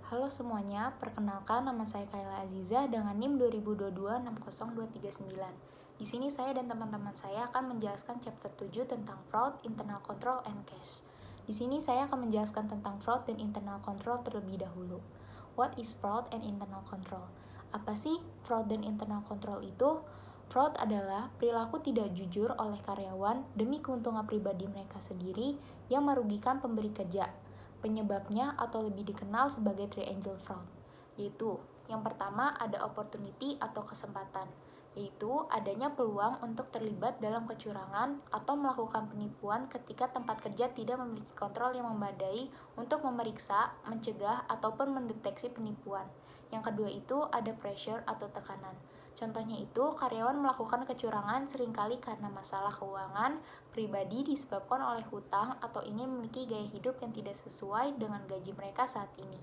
Halo semuanya, perkenalkan nama saya Kayla Aziza dengan NIM 2022-60239. Di sini saya dan teman-teman saya akan menjelaskan chapter 7 tentang fraud, internal control, and cash. Di sini saya akan menjelaskan tentang fraud dan internal control terlebih dahulu. What is fraud and internal control? Apa sih fraud dan internal control itu? Fraud adalah perilaku tidak jujur oleh karyawan demi keuntungan pribadi mereka sendiri yang merugikan pemberi kerja. Penyebabnya atau lebih dikenal sebagai triangle fraud, yaitu yang pertama ada opportunity atau kesempatan, yaitu adanya peluang untuk terlibat dalam kecurangan atau melakukan penipuan ketika tempat kerja tidak memiliki kontrol yang memadai untuk memeriksa, mencegah, ataupun mendeteksi penipuan. Yang kedua itu ada pressure atau tekanan. Contohnya itu, karyawan melakukan kecurangan seringkali karena masalah keuangan pribadi disebabkan oleh hutang atau ingin memiliki gaya hidup yang tidak sesuai dengan gaji mereka saat ini.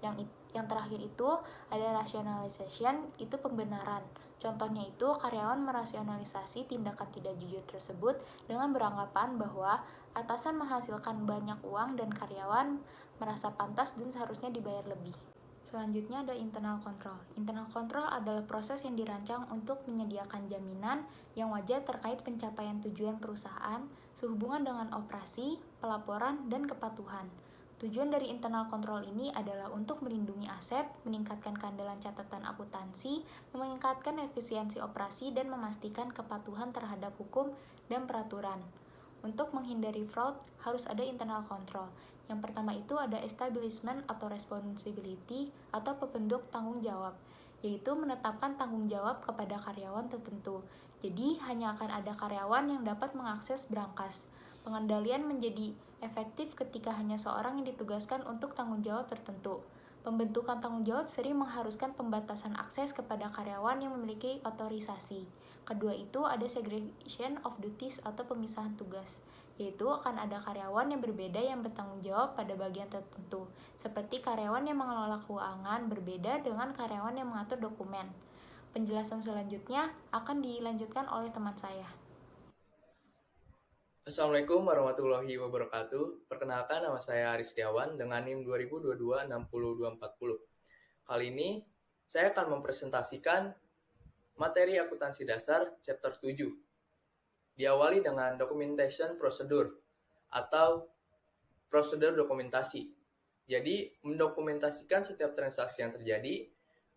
Yang terakhir itu ada rationalization, itu pembenaran. Contohnya itu, karyawan merasionalisasi tindakan tidak jujur tersebut dengan beranggapan bahwa atasan menghasilkan banyak uang dan karyawan merasa pantas dan seharusnya dibayar lebih. Selanjutnya ada internal control. Internal control adalah proses yang dirancang untuk menyediakan jaminan yang wajar terkait pencapaian tujuan perusahaan sehubungan dengan operasi, pelaporan, dan kepatuhan. Tujuan dari internal control ini adalah untuk melindungi aset, meningkatkan keandalan catatan akuntansi, meningkatkan efisiensi operasi, dan memastikan kepatuhan terhadap hukum dan peraturan. Untuk menghindari fraud, harus ada internal control. Yang pertama itu ada establishment atau responsibility atau pembentuk tanggung jawab, yaitu menetapkan tanggung jawab kepada karyawan tertentu. Jadi, hanya akan ada karyawan yang dapat mengakses berangkas. Pengendalian menjadi efektif ketika hanya seorang yang ditugaskan untuk tanggung jawab tertentu. Pembentukan tanggung jawab sering mengharuskan pembatasan akses kepada karyawan yang memiliki otorisasi. Kedua itu ada segregation of duties atau pemisahan tugas, yaitu akan ada karyawan yang berbeda yang bertanggung jawab pada bagian tertentu, seperti karyawan yang mengelola keuangan berbeda dengan karyawan yang mengatur dokumen. Penjelasan selanjutnya akan dilanjutkan oleh teman saya. Assalamualaikum warahmatullahi wabarakatuh. Perkenalkan, nama saya Aris Setiawan dengan NIM 2022-60240. Kali ini saya akan mempresentasikan materi akuntansi dasar chapter 7. Diawali dengan documentation procedure atau prosedur dokumentasi. Jadi, mendokumentasikan setiap transaksi yang terjadi,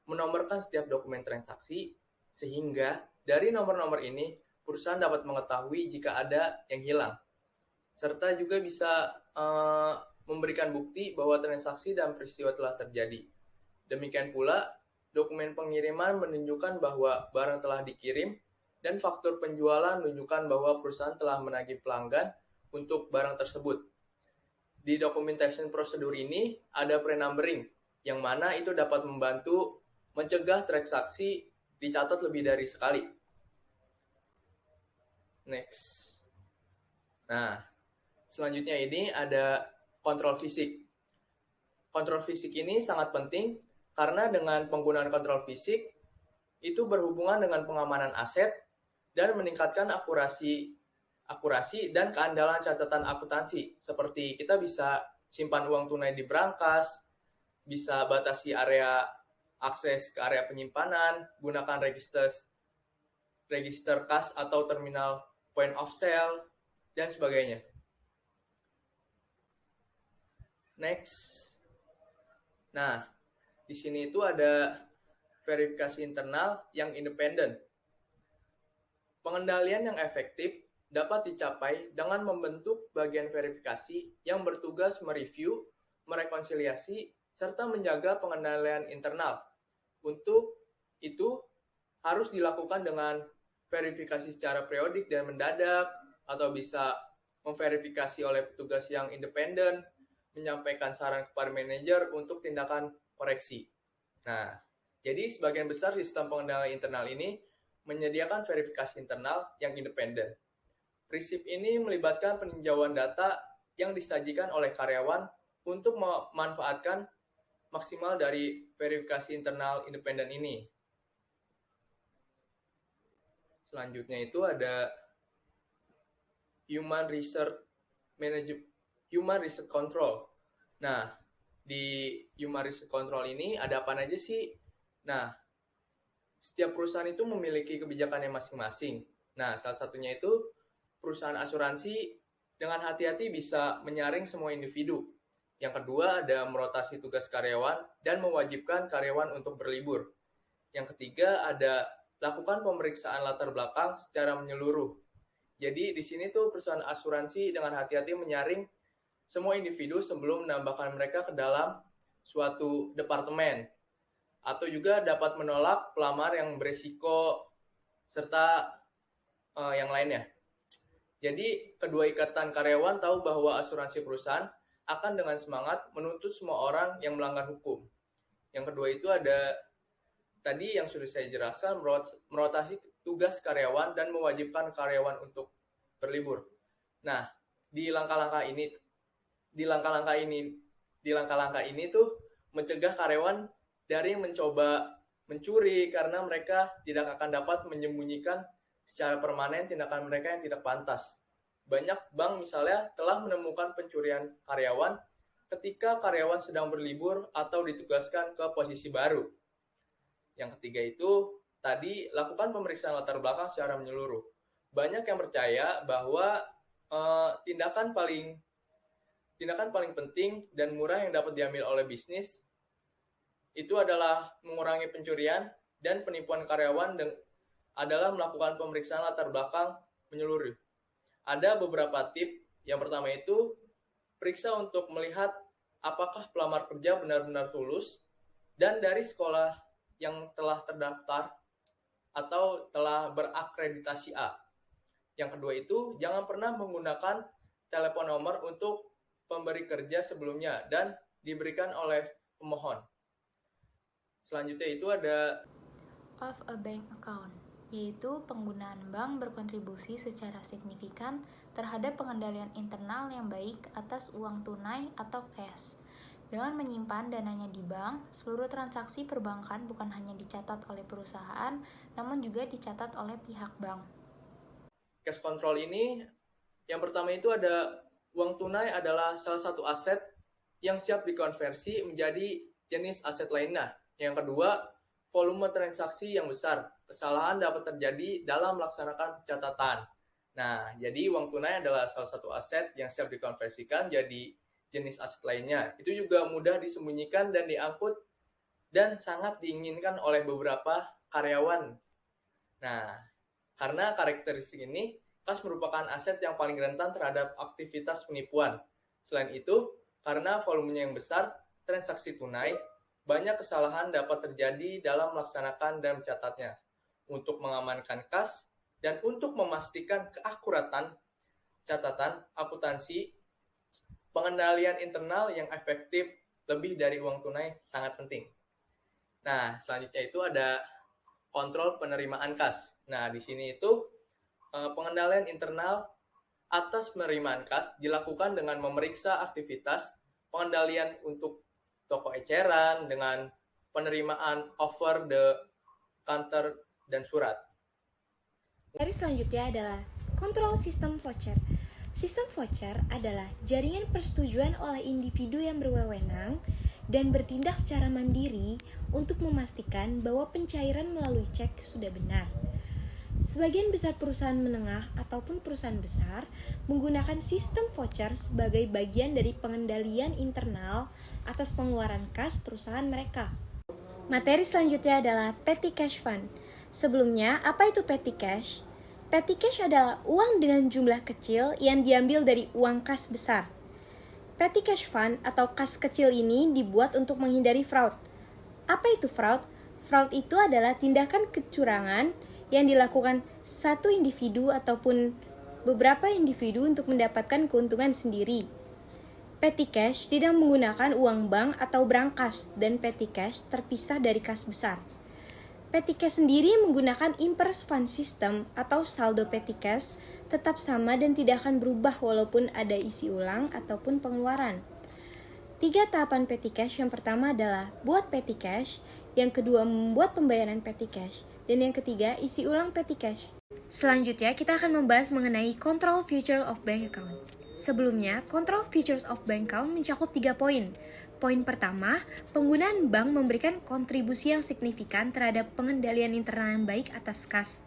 menomorkan setiap dokumen transaksi, sehingga dari nomor-nomor ini perusahaan dapat mengetahui jika ada yang hilang, serta juga bisa memberikan bukti bahwa transaksi dan peristiwa telah terjadi. Demikian pula, dokumen pengiriman menunjukkan bahwa barang telah dikirim, dan faktur penjualan menunjukkan bahwa perusahaan telah menagih pelanggan untuk barang tersebut. Di documentation prosedur ini ada pre-numbering, yang mana itu dapat membantu mencegah transaksi dicatat lebih dari sekali. Next. Nah, selanjutnya ini ada kontrol fisik. Kontrol fisik ini sangat penting karena dengan penggunaan kontrol fisik itu berhubungan dengan pengamanan aset dan meningkatkan akurasi dan keandalan catatan akuntansi. Seperti kita bisa simpan uang tunai di brankas, bisa batasi area akses ke area penyimpanan, gunakan register kas atau terminal point of sale, dan sebagainya. Next. Nah, di sini itu ada verifikasi internal yang independen. Pengendalian yang efektif dapat dicapai dengan membentuk bagian verifikasi yang bertugas mereview, merekonsiliasi, serta menjaga pengendalian internal. Untuk itu, harus dilakukan dengan verifikasi secara periodik dan mendadak, atau bisa memverifikasi oleh petugas yang independen, menyampaikan saran kepada manajer untuk tindakan koreksi. Nah, jadi sebagian besar sistem pengendalian internal ini menyediakan verifikasi internal yang independen. Prinsip ini melibatkan peninjauan data yang disajikan oleh karyawan untuk memanfaatkan maksimal dari verifikasi internal independen ini. Selanjutnya itu ada Human Research Control. Nah, di Human Risk Control ini ada apa aja sih? Nah, setiap perusahaan itu memiliki kebijakannya masing-masing. Nah, salah satunya itu perusahaan asuransi dengan hati-hati bisa menyaring semua individu. Yang kedua ada merotasi tugas karyawan dan mewajibkan karyawan untuk berlibur. Yang ketiga ada lakukan pemeriksaan latar belakang secara menyeluruh. Jadi di sini tuh perusahaan asuransi dengan hati-hati menyaring semua individu sebelum menambahkan mereka ke dalam suatu departemen. Atau juga dapat menolak pelamar yang berisiko serta yang lainnya. Jadi kedua ikatan karyawan tahu bahwa asuransi perusahaan akan dengan semangat menuntut semua orang yang melanggar hukum. Yang kedua itu ada tadi yang sudah saya jelaskan, merotasi tugas karyawan dan mewajibkan karyawan untuk berlibur. Nah, di langkah-langkah ini tuh mencegah karyawan dari mencoba mencuri karena mereka tidak akan dapat menyembunyikan secara permanen tindakan mereka yang tidak pantas. Banyak bank misalnya telah menemukan pencurian karyawan ketika karyawan sedang berlibur atau ditugaskan ke posisi baru. Yang ketiga itu tadi lakukan pemeriksaan latar belakang secara menyeluruh. Banyak yang percaya bahwa tindakan paling penting dan murah yang dapat diambil oleh bisnis itu adalah mengurangi pencurian dan penipuan karyawan adalah melakukan pemeriksaan latar belakang menyeluruh. Ada beberapa tips. Yang pertama itu periksa untuk melihat apakah pelamar kerja benar-benar tulus dan dari sekolah yang telah terdaftar atau telah berakreditasi A. Yang kedua itu jangan pernah menggunakan telepon nomor untuk pemberi kerja sebelumnya dan diberikan oleh pemohon. Selanjutnya itu ada Of a bank account, yaitu penggunaan bank berkontribusi secara signifikan terhadap pengendalian internal yang baik atas uang tunai atau cash. Dengan menyimpan dananya di bank, seluruh transaksi perbankan bukan hanya dicatat oleh perusahaan, namun juga dicatat oleh pihak bank. Cash control ini, yang pertama itu ada uang tunai adalah salah satu aset yang siap dikonversi menjadi jenis aset lainnya. Yang kedua, volume transaksi yang besar. Kesalahan dapat terjadi dalam melaksanakan pencatatan. Nah, jadi uang tunai adalah salah satu aset yang siap dikonversikan jadi jenis aset lainnya. Itu juga mudah disembunyikan dan diangkut dan sangat diinginkan oleh beberapa karyawan. Nah, karena karakteristik ini, kas merupakan aset yang paling rentan terhadap aktivitas penipuan. Selain itu, karena volumenya yang besar, transaksi tunai, banyak kesalahan dapat terjadi dalam melaksanakan dan mencatatnya. Untuk mengamankan kas dan untuk memastikan keakuratan catatan akuntansi, pengendalian internal yang efektif lebih dari uang tunai sangat penting. Nah, selanjutnya itu ada kontrol penerimaan kas. Nah, di sini itu pengendalian internal atas penerimaan kas dilakukan dengan memeriksa aktivitas pengendalian untuk toko eceran dengan penerimaan over the counter dan surat. Materi selanjutnya adalah kontrol sistem voucher. Sistem voucher adalah jaringan persetujuan oleh individu yang berwenang dan bertindak secara mandiri untuk memastikan bahwa pencairan melalui cek sudah benar. Sebagian besar perusahaan menengah ataupun perusahaan besar menggunakan sistem voucher sebagai bagian dari pengendalian internal atas pengeluaran kas perusahaan mereka. Materi selanjutnya adalah petty cash fund. Sebelumnya, apa itu petty cash? Petty cash adalah uang dengan jumlah kecil yang diambil dari uang kas besar. Petty cash fund atau kas kecil ini dibuat untuk menghindari fraud. Apa itu fraud? Fraud itu adalah tindakan kecurangan yang dilakukan satu individu ataupun beberapa individu untuk mendapatkan keuntungan sendiri. Petty cash tidak menggunakan uang bank atau brankas dan petty cash terpisah dari kas besar. Petty cash sendiri menggunakan imperse fund system atau saldo petty cash tetap sama dan tidak akan berubah walaupun ada isi ulang ataupun pengeluaran. 3 tahapan petty cash. Yang pertama adalah buat petty cash, yang kedua membuat pembayaran petty cash, dan yang ketiga isi ulang petty cash. Selanjutnya kita akan membahas mengenai control future of bank account. Sebelumnya, Control Features of Bank Account mencakup 3 poin. Poin pertama, penggunaan bank memberikan kontribusi yang signifikan terhadap pengendalian internal yang baik atas kas.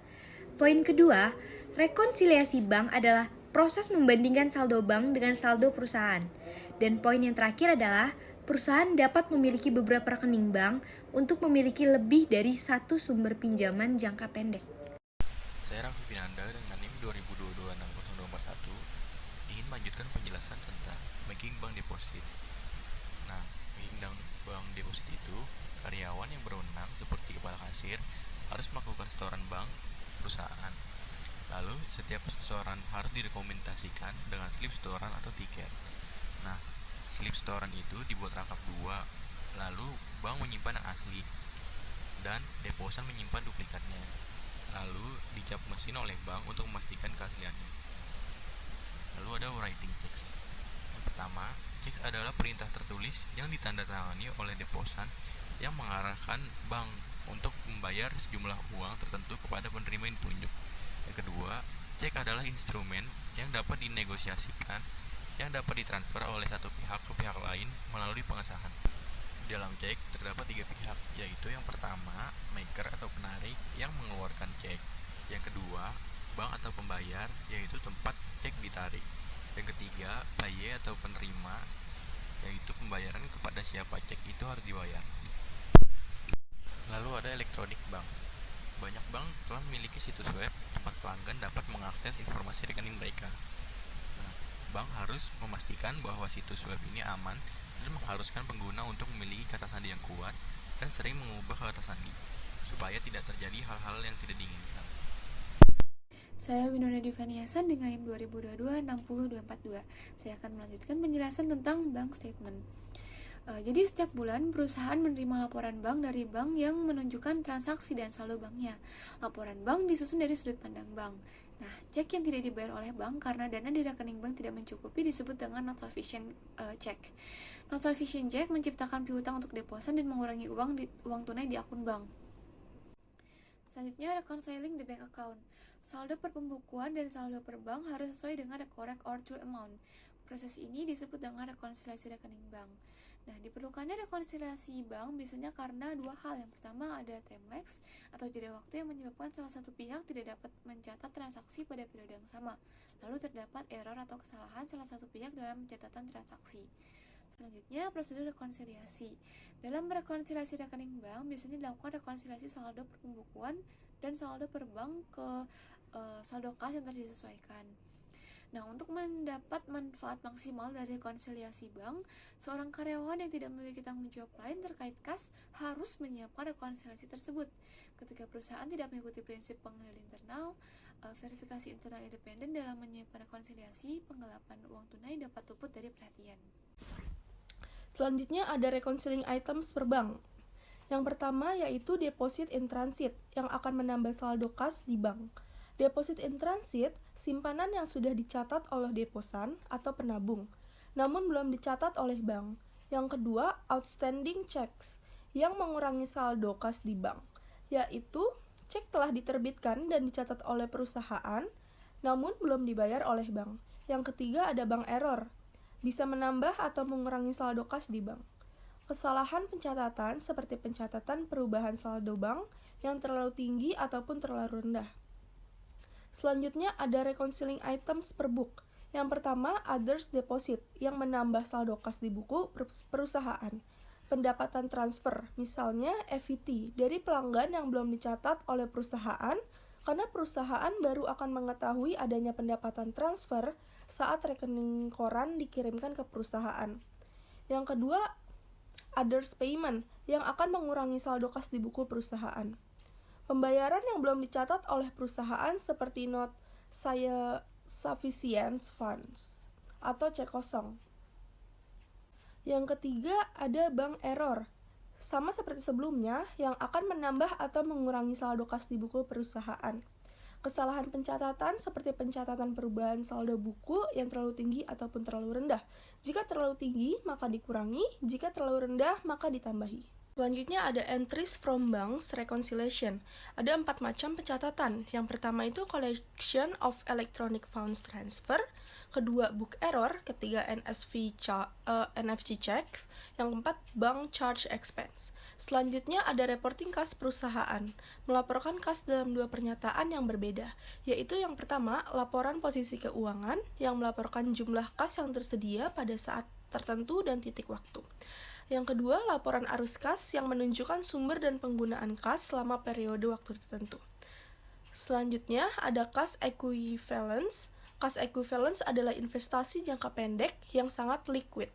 Poin kedua, rekonsiliasi bank adalah proses membandingkan saldo bank dengan saldo perusahaan. Dan poin yang terakhir adalah perusahaan dapat memiliki beberapa rekening bank untuk memiliki lebih dari satu sumber pinjaman jangka pendek. Saya Raffi Pinanda dengan NIM 2022-60241 ingin melanjutkan penjelasan tentang making bank deposit. Nah, making bank deposit itu karyawan yang berwenang seperti kepala kasir harus melakukan setoran bank perusahaan. Lalu, setiap setoran harus direkomendasikan dengan slip setoran atau tiket. Nah, slip setoran itu dibuat rangkap dua, lalu bank menyimpan yang asli, dan deposan menyimpan duplikatnya. Lalu dicap mesin oleh bank untuk memastikan keasliannya. Lalu ada writing checks. Yang pertama, cek adalah perintah tertulis yang ditandatangani oleh deposan yang mengarahkan bank untuk membayar sejumlah uang tertentu kepada penerima yang ditunjuk. Yang kedua, cek adalah instrumen yang dapat dinegosiasikan, yang dapat ditransfer oleh satu pihak ke pihak lain melalui pengesahan. Di dalam cek terdapat 3 pihak, yaitu yang pertama, maker atau penarik yang mengeluarkan cek. Yang kedua, bank atau pembayar, yaitu tempat cek ditarik. Yang ketiga, payer atau penerima, yaitu pembayaran kepada siapa cek itu harus dibayar. Lalu ada elektronik bank. Banyak bank telah memiliki situs web tempat pelanggan dapat mengakses informasi rekening mereka. Nah, bank harus memastikan bahwa situs web ini aman dan mengharuskan pengguna untuk memiliki kata sandi yang kuat dan sering mengubah kata sandi, supaya tidak terjadi hal-hal yang tidak diinginkan. Saya Winona Divaniasan dengan NIM 2022-60242. Saya akan melanjutkan penjelasan tentang bank statement. Jadi setiap bulan perusahaan menerima laporan bank dari bank yang menunjukkan transaksi dan saldo banknya. Laporan bank disusun dari sudut pandang bank. Nah, cek yang tidak dibayar oleh bank karena dana di rekening bank tidak mencukupi disebut dengan not sufficient check. Not sufficient check menciptakan piutang untuk deposan dan mengurangi uang tunai di akun bank. Selanjutnya, reconciling the bank account. Saldo per pembukuan dan saldo per bank harus sesuai dengan the correct or true amount. Proses ini disebut dengan rekonsiliasi rekening bank. Nah, diperlukannya rekonsiliasi bank biasanya karena dua hal. Yang pertama ada time lapse atau jeda waktu yang menyebabkan salah satu pihak tidak dapat mencatat transaksi pada periode yang sama. Lalu terdapat error atau kesalahan salah satu pihak dalam pencatatan transaksi. Selanjutnya, prosedur rekonsiliasi. Dalam rekonsiliasi rekening bank biasanya dilakukan rekonsiliasi saldo per pembukuan dan saldo per bank ke saldo kas yang telah disesuaikan. Nah, untuk mendapat manfaat maksimal dari rekonsiliasi bank, seorang karyawan yang tidak memiliki tanggung jawab lain terkait kas harus menyiapkan rekonsiliasi tersebut. Ketika perusahaan tidak mengikuti prinsip pengendali internal, verifikasi internal independen dalam menyiapkan rekonsiliasi, penggelapan uang tunai dapat luput dari perhatian. Selanjutnya ada reconciling items per bank. Yang pertama yaitu deposit in transit yang akan menambah saldo kas di bank. Deposit in transit, simpanan yang sudah dicatat oleh deposan atau penabung, namun belum dicatat oleh bank. Yang kedua, outstanding checks, yang mengurangi saldo kas di bank, yaitu cek telah diterbitkan dan dicatat oleh perusahaan, namun belum dibayar oleh bank. Yang ketiga, ada bank error, bisa menambah atau mengurangi saldo kas di bank. Kesalahan pencatatan seperti pencatatan perubahan saldo bank yang terlalu tinggi ataupun terlalu rendah. Selanjutnya ada reconciling items per book. Yang pertama, others deposit, yang menambah saldo kas di buku perusahaan. Pendapatan transfer, misalnya FVT, dari pelanggan yang belum dicatat oleh perusahaan, karena perusahaan baru akan mengetahui adanya pendapatan transfer saat rekening koran dikirimkan ke perusahaan. Yang kedua, others payment, yang akan mengurangi saldo kas di buku perusahaan. Pembayaran yang belum dicatat oleh perusahaan seperti not sufficient funds atau cek kosong. Yang ketiga ada bank error, sama seperti sebelumnya yang akan menambah atau mengurangi saldo kas di buku perusahaan. Kesalahan pencatatan seperti pencatatan perubahan saldo buku yang terlalu tinggi ataupun terlalu rendah. Jika terlalu tinggi maka dikurangi, jika terlalu rendah maka ditambahi. Selanjutnya ada entries from banks reconciliation. Ada 4 macam pencatatan. Yang pertama itu collection of electronic funds transfer, kedua book error, ketiga NFC checks, yang keempat bank charge expense. Selanjutnya ada reporting kas perusahaan, melaporkan kas dalam dua pernyataan yang berbeda, yaitu yang pertama laporan posisi keuangan yang melaporkan jumlah kas yang tersedia pada saat tertentu dan titik waktu. Yang kedua, laporan arus kas yang menunjukkan sumber dan penggunaan kas selama periode waktu tertentu. Selanjutnya, ada kas equivalence. Kas equivalence adalah investasi jangka pendek yang sangat liquid.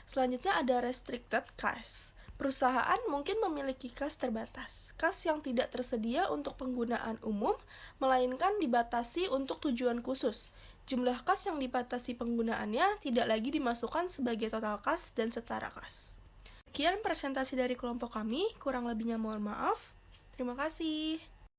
Selanjutnya ada restricted cash. Perusahaan mungkin memiliki kas terbatas. Kas yang tidak tersedia untuk penggunaan umum, melainkan dibatasi untuk tujuan khusus. Jumlah kas yang dibatasi penggunaannya tidak lagi dimasukkan sebagai total kas dan setara kas. Sekian presentasi dari kelompok kami, kurang lebihnya mohon maaf. Terima kasih.